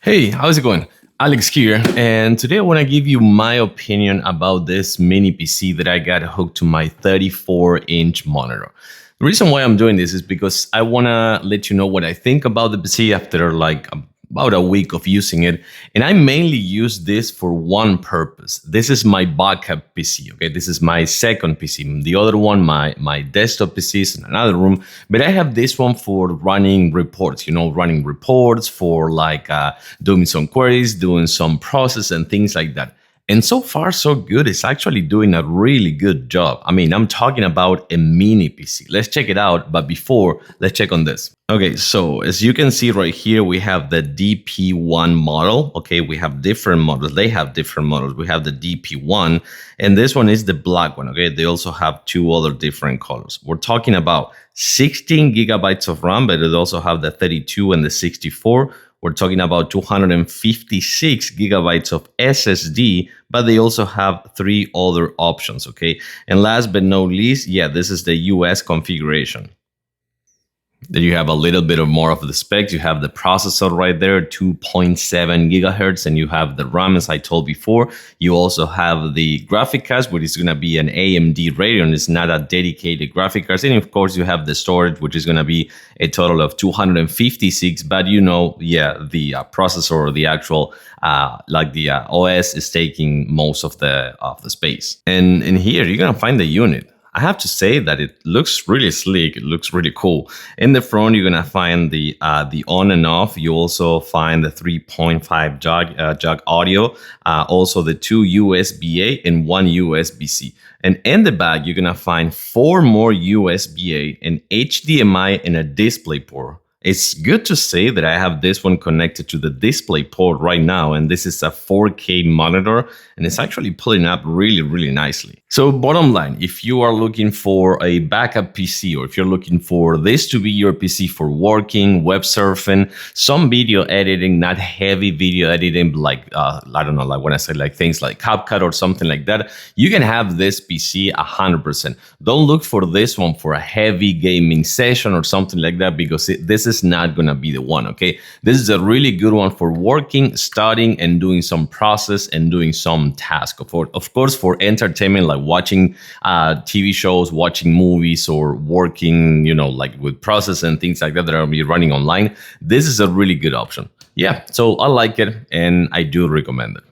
Hey, how's it going? Alex here, and today I want to give you my opinion about this mini PC that I got hooked to my 34-inch monitor. The reason why I'm doing this is because I want to let you know what I think about the PC after about a week of using it. And I mainly use this for one purpose. This is my backup PC, okay? This is my second PC. The other one, my desktop PC is in another room, but I have this one for running reports, running reports for doing some queries, doing some process and things like that. And so far, so good. It's actually doing a really good job. I mean, I'm talking about a mini PC. Let's check it out. But before, let's check on this. Okay, so as you can see right here, we have the DP1 model. Okay, we have different models. They have different models. We have the DP1, and this one is the black one. Okay, they also have two other different colors. We're talking about 16 gigabytes of RAM, but it also have the 32 and the 64. We're talking about 256 gigabytes of SSD, but they also have three other options, okay? And last but not least, yeah, this is the US configuration. Then you have a little bit of more of the specs. You have the processor right there, 2.7 gigahertz, and you have the RAM, as I told before. You also have the graphic card, which is going to be an AMD Radeon. It's not a dedicated graphic card. And of course, you have the storage, which is going to be a total of 256. But the processor, or the actual OS, is taking most of the space. And in here, you're going to find the unit. I have to say that it looks really sleek. It looks really cool. In the front, you're gonna find the on and off. You also find the 3.5 jack audio, also the two USB-A and one USB-C. And in the back, you're gonna find four more USB-A, an HDMI, and a DisplayPort. It's good to say that I have this one connected to the DisplayPort right now, and this is a 4K monitor, and it's actually pulling up really, really nicely. So bottom line, if you are looking for a backup PC, or if you're looking for this to be your PC for working, web surfing, some video editing, not heavy video editing, like when I say things like CapCut or something like that, you can have this PC 100%. Don't look for this one for a heavy gaming session or something like that, because this is not gonna be the one, okay? This is a really good one for working, studying, and doing some process and doing some task. Of course, for entertainment, like watching TV shows, watching movies, or working, with process and things like that are be running online, this is a really good option. Yeah, so I like it and I do recommend it.